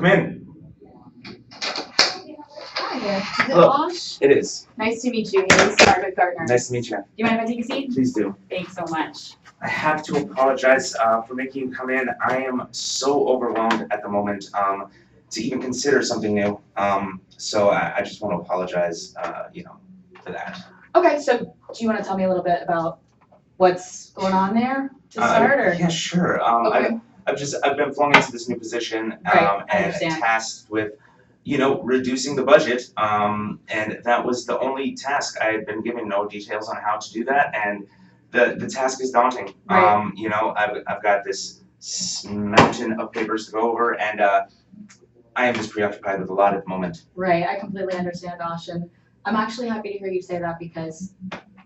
Come in. Hi there. Is it Hello. Osh? It is. Nice to meet you. Haley Smart with Gardner. Nice to meet you. Do you mind if I take a seat? Please do. Thanks so much. I have to apologize for making you come in. I am so overwhelmed at the moment to even consider something new. So I just want to apologize, for that. Okay, so do you want to tell me a little bit about what's going on there to start? Or? Yeah, sure. Okay. I've been flung into this new position Right, I and understand. tasked with, reducing the budget. And that was the only task I had been given, no details on how to do that. And the task is daunting. Right. I've got this mountain of papers to go over, and I am just preoccupied with a lot at the moment. Right, I completely understand, Osh, and I'm actually happy to hear you say that because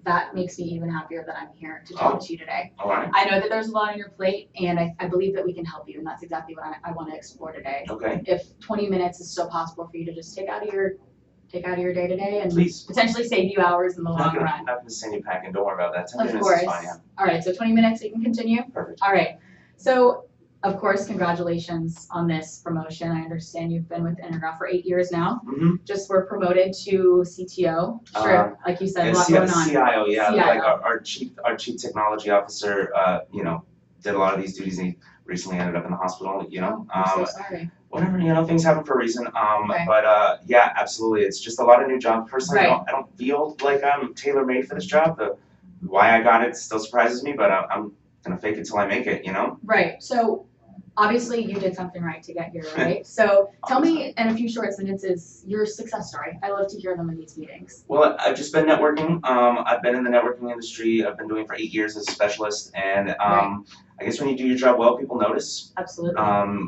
that makes me even happier that I'm here to talk to you today. All right. I know that there's a lot on your plate, and I believe that we can help you, and that's exactly what I want to explore today. Okay. If 20 minutes is still possible for you to just take out of your day to day and Please. potentially save you hours in the long run. I'm not gonna send you packing. Don't worry about that. 10 Of minutes course. is fine. Yeah. All right, so 20 minutes, you can continue. Perfect. All right. So, of course, congratulations on this promotion. I understand you've been with Intergraph for 8 years now. Mm-hmm. Just were promoted to CTO. Sure, like you said, a lot going on. CIO, yeah. CIO. Like our chief technology officer, did a lot of these duties, and he recently ended up in the hospital. Oh, I'm so sorry. Whatever, things happen for a reason. Okay. But yeah, absolutely. It's just a lot of new jobs. Personally, Right. I don't feel like I'm tailor-made for this job. Why I got it still surprises me, but I'm gonna fake it till I make it. Right. So, obviously, you did something right to get here, right? So, tell me in a few short sentences your success story. I love to hear them in these meetings. Well, I've just been networking. I've been in the networking industry. I've been doing it for 8 years as a specialist, and Right. I guess when you do your job well, people notice. Absolutely.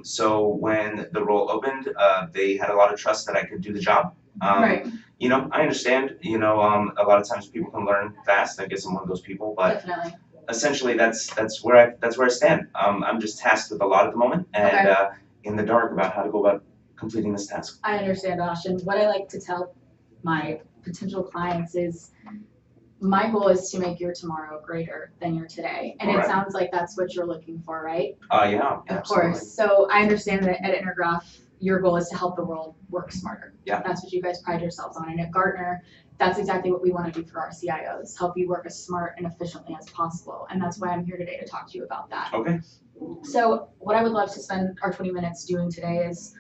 So when the role opened, they had a lot of trust that I could do the job. Right. I understand. A lot of times people can learn fast. I guess I'm one of those people, but Definitely. essentially that's where I stand. I'm just tasked with a lot at the moment, and Okay. in the dark about how to go about completing this task. I understand, Ash, and what I like to tell my potential clients is my goal is to make your tomorrow greater than your today. And Alright. it sounds like that's what you're looking for, right? Yeah, Of absolutely. course. So I understand that at Intergraph, your goal is to help the world work smarter. Yeah. That's what you guys pride yourselves on. And at Gartner, that's exactly what we want to do for our CIOs, help you work as smart and efficiently as possible. And that's why I'm here today to talk to you about that. Okay. So what I would love to spend our 20 minutes doing today is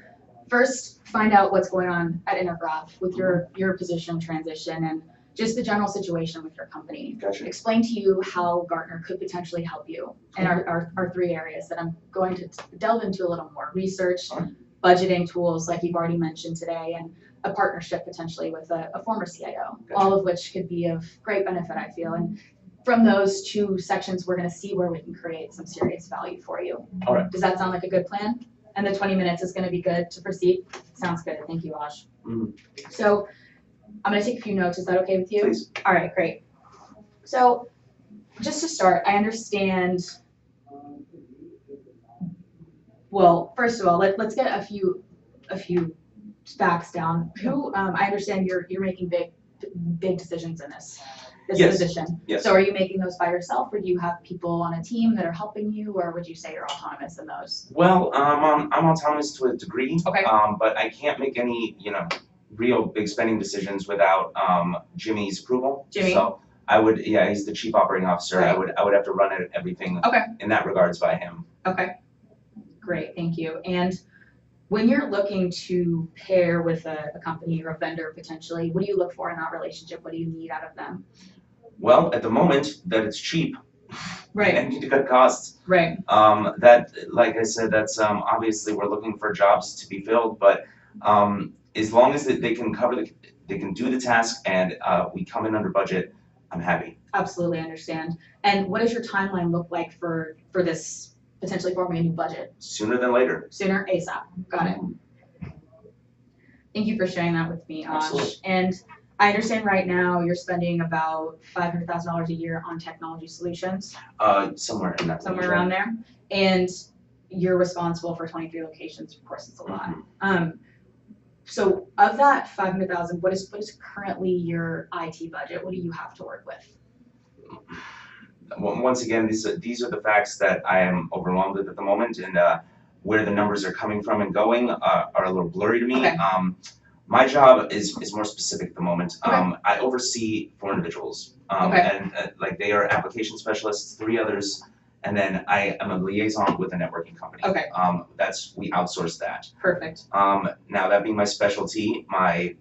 first find out what's going on at Intergraph with your position transition and just the general situation with your company. Gotcha. Explain to you how Gartner could potentially help you in our 3 areas that I'm going to delve into a little more. Research, Alright. budgeting tools like you've already mentioned today, and a partnership potentially with a former CIO, Gotcha. all of which could be of great benefit, I feel. And from those 2 sections, we're going to see where we can create some serious value for you. All right. Does that sound like a good plan? And the 20 minutes is going to be good to proceed? Sounds good. Thank you, Ash. Mhm. So I'm going to take a few notes. Is that okay with you? Please. All right, great. So just to start, I understand. Well, first of all, let's get a few facts down. I understand you're making big decisions in this Yes. position. Yes. So are you making those by yourself, or do you have people on a team that are helping you, or would you say you're autonomous in those? Well, I'm autonomous to a degree. Okay. But I can't make any, real big spending decisions without Jimmy's approval. Jimmy? So I would, he's the chief operating officer. Right. I would have to run everything Okay. in that regards by him. Okay. Great, thank you. And when you're looking to pair with a company or a vendor potentially, what do you look for in that relationship? What do you need out of them? Well, at the moment, that it's cheap. Right. And need to cut costs. Right. That, like I said, that's obviously we're looking for jobs to be filled, but as long as they can they can do the task and we come in under budget, I'm happy. Absolutely understand. And what does your timeline look like for this potentially forming a new budget? Sooner than later. Sooner, ASAP. Got it. Thank you for sharing that with me, Ash. Absolutely. And I understand right now you're spending about $500,000 a year on technology solutions. Somewhere in that. Somewhere around there. And you're responsible for 23 locations. Of course, it's a lot. So of that 500,000, what is currently your IT budget? What do you have to work with? Once again, these are the facts that I am overwhelmed with at the moment, and where the numbers are coming from and going are a little blurry to me. Okay. My job is more specific at the moment. Okay. I oversee 4 individuals, Okay. and like they are application specialists, 3 others, and then I am a liaison with a networking company. Okay. We outsource that. Perfect. Now that being my specialty, my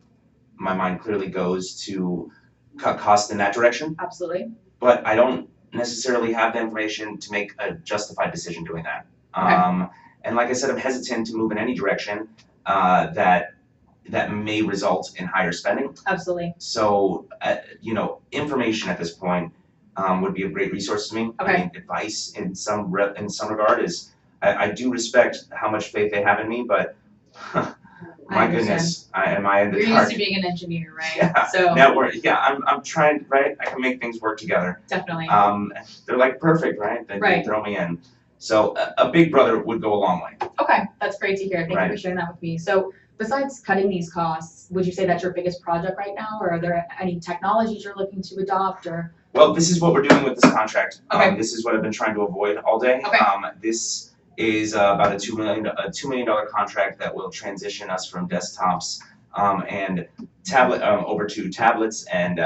mind clearly goes to cut costs in that direction, Absolutely. but I don't necessarily have the information to make a justified decision doing that. Okay. And like I said, I'm hesitant to move in any direction that may result in higher spending. Absolutely. So, information at this point would be a great resource to me. Okay. I mean, advice in some regard is, I do respect how much faith they have in me, but my goodness, am I in the You're dark. used to being an engineer, right? Yeah. So I'm trying, right? I can make things work together. definitely. They're like perfect, right? They Right. throw me in. So a big brother would go a long way. Okay, that's great to hear. Thank you Right. for sharing that with me. So besides cutting these costs, would you say that's your biggest project right now, or are there any technologies you're looking to adopt, or? Well, this is what we're doing with this contract. Okay. This is what I've been trying to avoid all day. Okay. This is about a $2 million contract that will transition us from desktops and tablet over to tablets and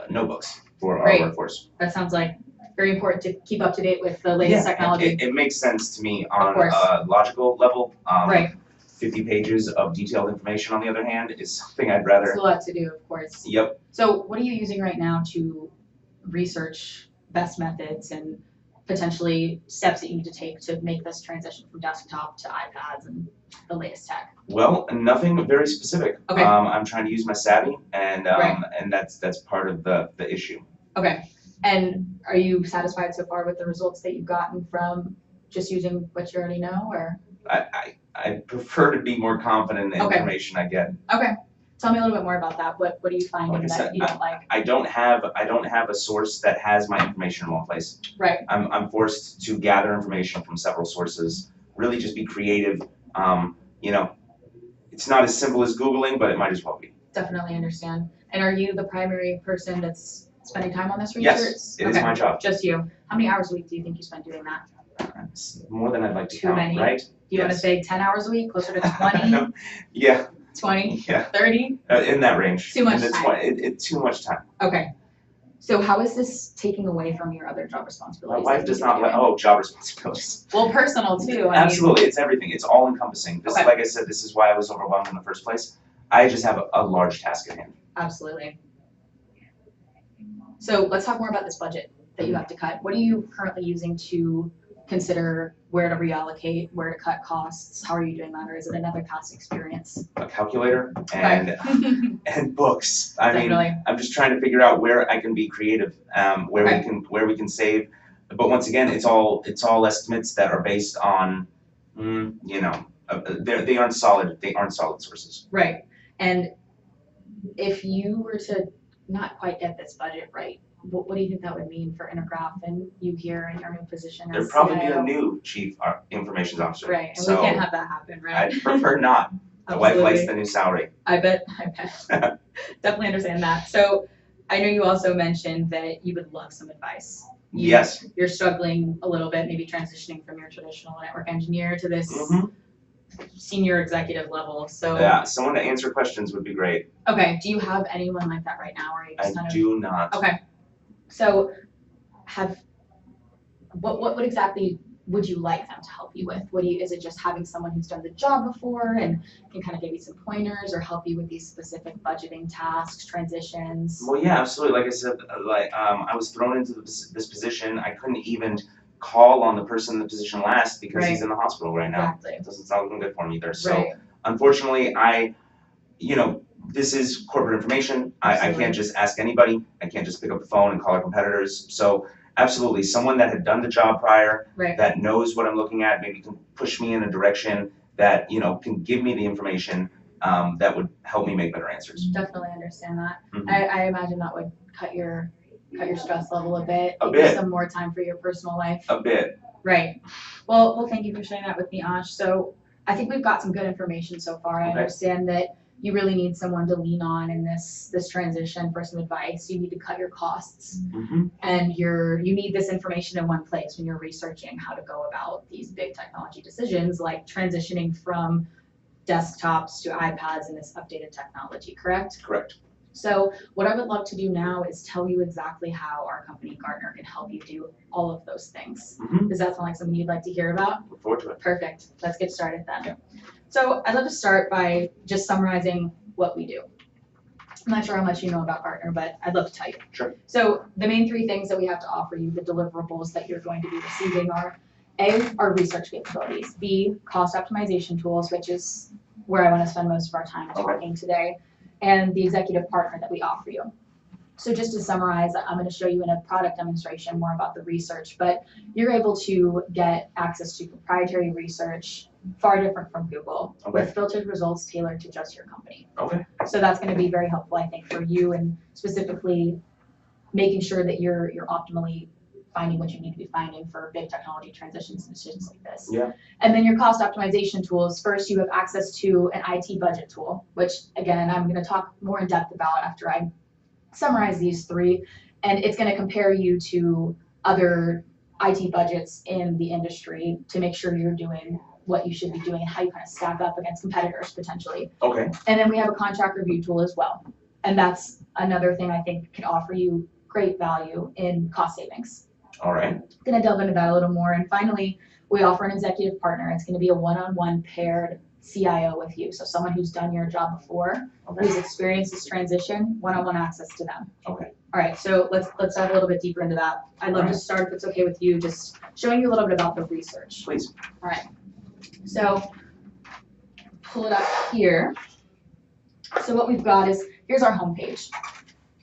notebooks for our Great. workforce. That sounds like very important to keep up to date with the latest technology. It makes sense to me on course. a logical level. Right. 50 pages of detailed information, on the other hand, is something I'd It's rather. a lot to do, of course. Yep. So what are you using right now to research best methods and potentially steps that you need to take to make this transition from desktop to iPads and the latest tech? Well, nothing very specific. Okay. I'm trying to use my savvy, and Right. and that's part of the issue. Okay. And are you satisfied so far with the results that you've gotten from just using what you already know, or? I prefer to be more confident in the Okay. information I get. Okay. Tell me a little bit more about that. What are you finding Like I that said, you don't like? I don't have a source that has my information in one place. Right. I'm forced to gather information from several sources. Really, just be creative. It's not as simple as Googling, but it might as well be. Definitely understand. And are you the primary person that's spending time on this research? Yes, it is Okay. my job. Just you. How many hours a week do you think you spend doing that? It's more than I'd like to Too count, many. right? Do you want to Yes. say 10 hours a week, closer to 20, Yeah, 20, yeah, 30? in that range. Too much And it's time. It's too much time. Okay. So how is this taking away from your other job My responsibilities? wife that does you've not been let. doing? Oh, job responsibilities. Well, personal too. I mean, Absolutely, it's everything. It's all encompassing. This Okay. is, like I said, this is why I was overwhelmed in the first place. I just have a large task at hand. absolutely. So let's talk more about this budget that you have to cut. What are you currently using to consider where to reallocate, where to cut costs? How are you doing that, or is it another past experience? A calculator and Right. and books. I mean, Definitely. I'm just trying to figure out where I can be creative, where Okay. we can save. But once again, it's all estimates that are based on, they aren't solid. They aren't solid sources. Right. And if you were to not quite get this budget right, what do you think that would mean for Intergraph and you here in your new position as There'd probably be CIO? a new chief information officer. Right, and So we can't have that happen, right? I'd prefer not. My wife likes Absolutely. the new salary. I bet. Definitely understand that. So I know you also mentioned that you would love some advice. Yes. You're struggling a little bit, maybe transitioning from your traditional network engineer to this Mhm. senior executive level. So, Yeah, someone to answer questions would be great. okay, do you have anyone like that right now, or are you I just kind of? do not. Okay. So, what exactly would you like them to help you with? Is it just having someone who's done the job before and can kind of give you some pointers or help you with these specific budgeting tasks, transitions? Well, yeah, absolutely. Like I said, I was thrown into this position. I couldn't even call on the person in the position last because he's Right. in the hospital right now. Exactly. It doesn't sound good for him either. So Right. unfortunately, this is corporate information. I Absolutely. can't just ask anybody. I can't just pick up the phone and call our competitors. So absolutely, someone that had done the job prior, Right. that knows what I'm looking at, maybe can push me in a direction that, can give me the information that would help me make better answers. Definitely understand that. Mhm. I imagine that would cut your stress level a bit. A give you bit. some more time for your personal life. A bit. Right. Well, thank you for sharing that with me, Ash. So I think we've got some good information so far. I Okay. understand that you really need someone to lean on in this transition for some advice. You need to cut your costs, and you need this information in one place when you're researching how to go about these big technology decisions, like transitioning from desktops to iPads and this updated technology, correct? Correct. So what I would love to do now is tell you exactly how our company Gartner can help you do all of those things. Does that sound like something you'd like to hear about? Look forward to it. Perfect. Let's get started then. So I'd love to start by just summarizing what we do. I'm not sure how much you know about Gartner, but I'd love to tell you. Sure. So the main three things that we have to offer you, the deliverables that you're going to be receiving are A, our research capabilities, B, cost optimization tools, which is where I want to spend most of our time talking today, and the executive partner that we offer you. So just to summarize, I'm going to show you in a product demonstration more about the research, but you're able to get access to proprietary research, far different from Google, with filtered results tailored to just your company. So that's going to be very helpful, I think, for you, and specifically making sure that you're optimally finding what you need to be finding for big technology transitions and decisions like this. And then your cost optimization tools. First, you have access to an IT budget tool, which again, I'm going to talk more in depth about after I summarize these three. And it's going to compare you to other IT budgets in the industry to make sure you're doing what you should be doing and how you kind of stack up against competitors potentially. And then we have a contract review tool as well. And that's another thing I think can offer you great value in cost savings. Going to delve into that a little more. And finally, we offer an executive partner. It's going to be a one-on-one paired CIO with you. So someone who's done your job before, who's experienced this transition, one-on-one access to them. All right, so let's dive a little bit deeper into that. I'd love to start, if it's okay with you, just showing you a little bit about the research. Please. All right, so pull it up here. So what we've got is, here's our homepage.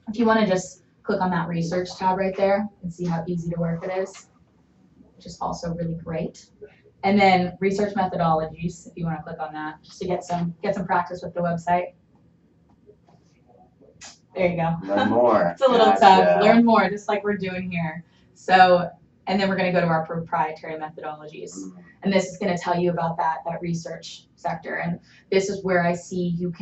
If you want to just click on that research tab right there and see how easy to work it is, which is also really great. And then research methodologies, if you want to click on that, just to get some practice with the website. There you go. Learn more. It's a little tough. Learn more, just like we're doing here. So, and then we're going to go to our proprietary methodologies. And this is going to tell you about that research sector. And this is where I see you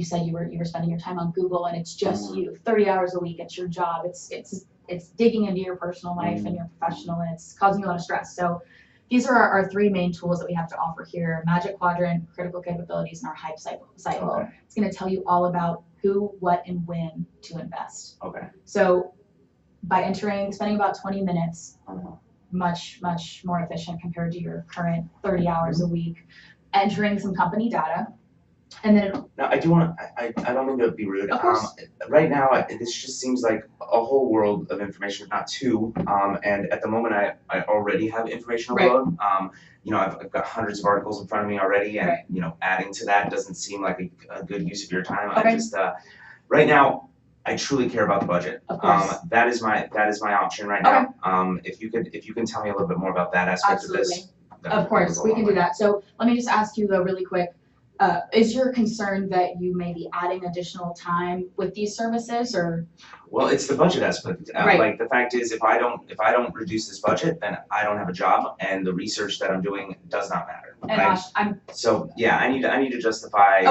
said you were spending your time on Google, and it's just you, 30 hours a week. It's your job. It's digging into your personal life and your professional, and it's causing you a lot of stress. So these are our three main tools that we have to offer here: Magic Quadrant, Critical Capabilities, and our Hype Cycle. It's going to tell you all about who, what, and when to invest. So by spending about 20 minutes, much more efficient compared to your current 30 hours a week, entering some company data. And then now I don't mean to be rude. Of course. Right now, this just seems like a whole world of information, if not two. And at the moment, I already have information overload. I've got hundreds of articles in front of me already, and adding to that doesn't seem like a good use of your time. I just right now, I truly care about the budget. Of course. That is my option right now. If you can tell me a little bit more about that aspect of this. Of course, we can do that. So let me just ask you though, really quick. Is your concern that you may be adding additional time with these services, or? Well, it's the budget aspect. Like the fact is, if I don't reduce this budget, then I don't have a job, and the research that I'm doing does not matter. And So yeah, I need to justify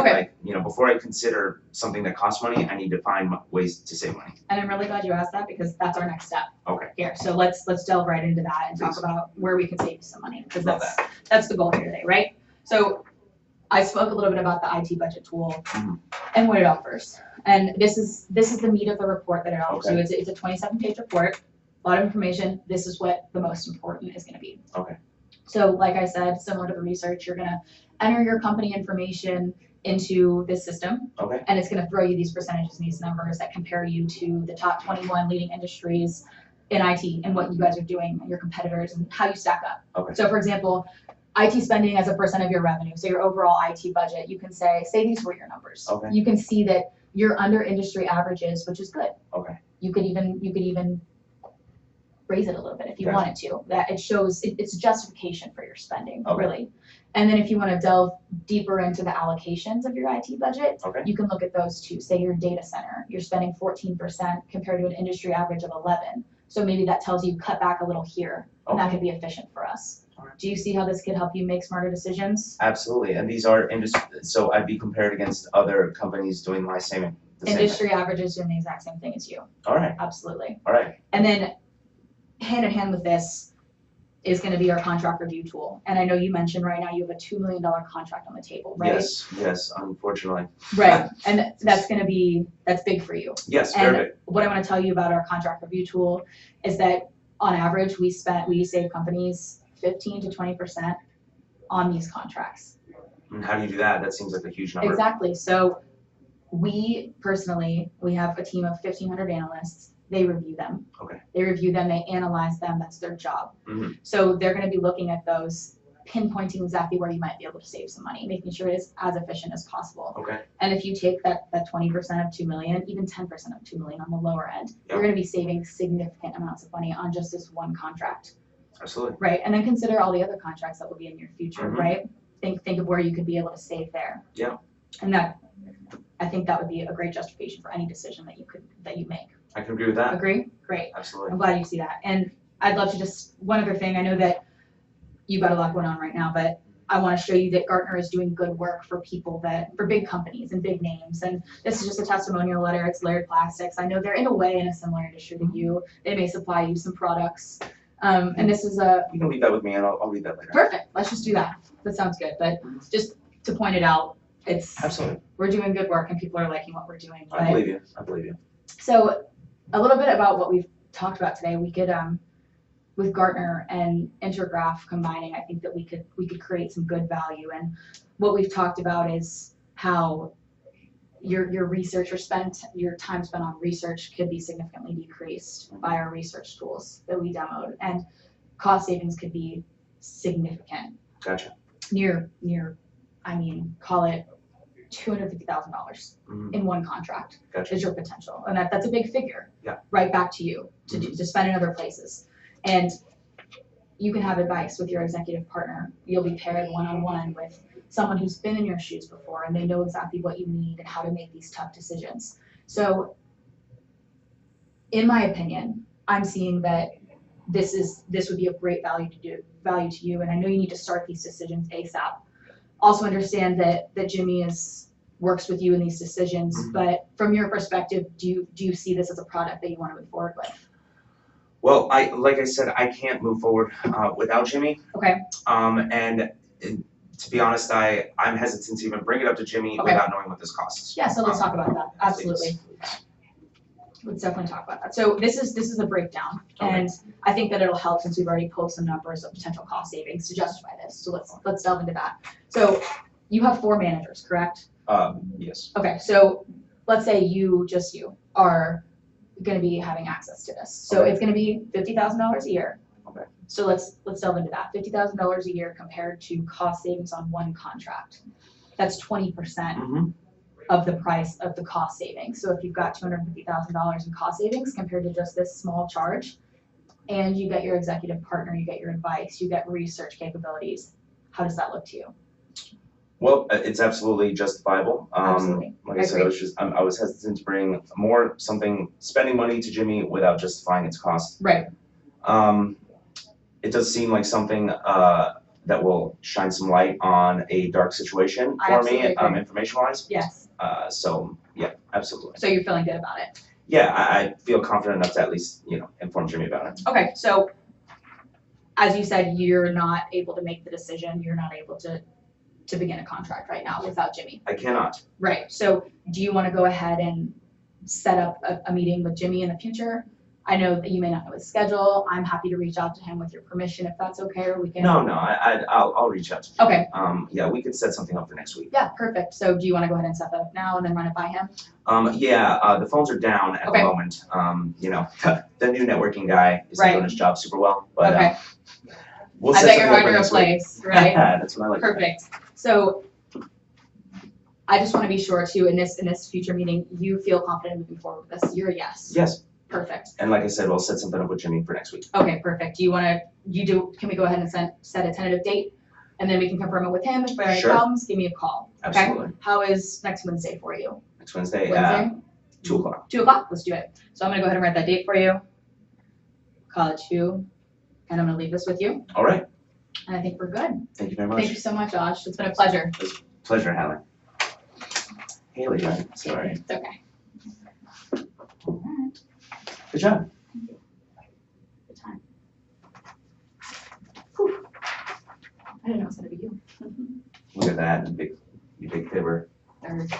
before I consider something that costs money, I need to find ways to save money. And I'm really glad you asked that, because that's our next step. Here, so let's delve right into that and talk about where we can save you some money, because that's the goal here today, right? So I spoke a little bit about the IT budget tool and what it offers. And this is the meat of the report that it offers you. It's a 27-page report, a lot of information. This is what the most important is going to be. So like I said, similar to the research, you're going to enter your company information into this system. And it's going to throw you these percentages and these numbers that compare you to the top 21 leading industries in IT and what you guys are doing and your competitors and how you stack up. So for example, IT spending as a percent of your revenue, so your overall IT budget, you can say these were your numbers. You can see that you're under industry averages, which is good. You could even raise it a little bit if you wanted to. That it shows it's justification for your spending, really. And then if you want to delve deeper into the allocations of your IT budget, you can look at those too. Say your data center, you're spending 14% compared to an industry average of 11. So maybe that tells you cut back a little here, and that could be efficient for us. Do you see how this could help you make smarter decisions? Absolutely, and these are so I'd be compared against other companies doing the same thing. Industry averages doing the exact same thing as you. All right. Absolutely. All right. And then hand in hand with this is going to be our contract review tool. And I know you mentioned right now you have a $2 million contract on the table, right? Yes, unfortunately. Right, and that's big for you. Yes, And very big. what I want to tell you about our contract review tool is that on average, we save companies 15 to 20% on these contracts. And how do you do that? That seems like a huge number. Exactly. So we have a team of 1,500 analysts. They review them. Okay. They review them, they analyze them, that's their job. Mm-hmm. So they're going to be looking at those, pinpointing exactly where you might be able to save some money, making sure it is as efficient as possible. Okay. And if you take that 20% of 2 million, even 10% of 2 million on the lower end, Yep. you're going to be saving significant amounts of money on just this one contract. Absolutely. Right. And then consider all the other contracts that will be in your future, Mm-hmm. right? Think of where you could be able to save there. Yeah. And I think that would be a great justification for any decision that you make. I can agree with that. Agree? Great. Absolutely. I'm glad you see that. And I'd love to one other thing, I know that you've got a lot going on right now, but I want to show you that Gartner is doing good work for for big companies and big names. And this is just a testimonial letter. It's Layered Plastics. I know they're in a similar industry to you. They may supply you some products. And this is You can leave that with me and I'll read that later. perfect. Let's just do that. That sounds good. But just to point it out, Absolutely. we're doing good work and people are liking what we're doing. I believe you. I believe you. So a little bit about what we've talked about today. We could, with Gartner and Intergraph combining, I think that we could create some good value. And what we've talked about is how your your time spent on research could be significantly decreased by our research tools that we demoed, and cost savings could be significant. Gotcha. Call it $250,000 Mm-hmm. in one contract. Gotcha. Is your potential, and that's a big figure. Yeah. Right back to you Mm-hmm. to spend in other places, and you can have advice with your executive partner. You'll be paired one-on-one with someone who's been in your shoes before, and they know exactly what you need and how to make these tough decisions. So, in my opinion, I'm seeing that this would be of great value to you, and I know you need to start these decisions ASAP. Also understand that Jimmy works with you in these decisions, Mm-hmm. but from your perspective, do you see this as a product that you want to move forward with? Well, like I said, I can't move forward without Jimmy. Okay. And to be honest, I'm hesitant to even bring it up to Jimmy Okay. without knowing what this costs. Yeah, so let's talk about that. Absolutely. Please. Let's definitely talk about that. So this is a breakdown, Okay. and I think that it'll help since we've already pulled some numbers of potential cost savings to justify this. So let's delve into that. So you have 4 managers, correct? Yes. Okay, so let's say you are going to be having access to this. So Okay. it's going to be $50,000 a year. Okay. So let's delve into that. $50,000 a year compared to cost savings on one contract. That's 20% Mm-hmm. of the price of the cost savings. So if you've got $250,000 in cost savings compared to just this small charge, and you get your executive partner, you get your advice, you get research capabilities, how does that look to you? Well, it's absolutely justifiable. Absolutely. Like I said, I was hesitant to bring spending money to Jimmy without justifying its cost. Right. It does seem like something that will shine some light on a dark situation I for me, absolutely agree. information-wise. Yes. So yeah, absolutely. So you're feeling good about it. Yeah, I feel confident enough to at least inform Jimmy about it. Okay, so as you said, you're not able to make the decision. You're not able to begin a contract right now without Jimmy. I cannot. Right. So do you want to go ahead and set up a meeting with Jimmy in the future? I know that you may not know his schedule. I'm happy to reach out to him with your permission if that's okay, or we can. No, I'll reach out to Jimmy. Okay. Yeah, we could set something up for next week. Yeah, perfect. So do you want to go ahead and set that up now and then run it by him? Yeah, the phones are down at Okay. the moment. The new networking guy is Right. doing his job super well, but Okay. we'll I set bet you're something up hard for to next week. replace, right? That's what I like. Perfect. So I just want to be sure too, in this future meeting, you feel confident moving forward with this. You're a yes. Yes, Perfect. and like I said, we'll set something up with Jimmy for next week. Okay, perfect. Can we go ahead and set a tentative date? And then we can confirm it with him. If there are any Sure. problems, give me a call. Okay? Absolutely. How is next Wednesday for you? Next Wednesday, Wednesday? 2 o'clock. 2 o'clock? Let's do it. So I'm gonna go ahead and write that date for you. Call it 2, and I'm gonna leave this with you. All right. And I think we're good. Thank you very Thank you much. so much, Josh. It's been a pleasure. Pleasure, Haley, right? Sorry. It's okay. All right. Good job. Good time. Whew. I didn't know it was gonna be you. Look at that, you big fibber. Third.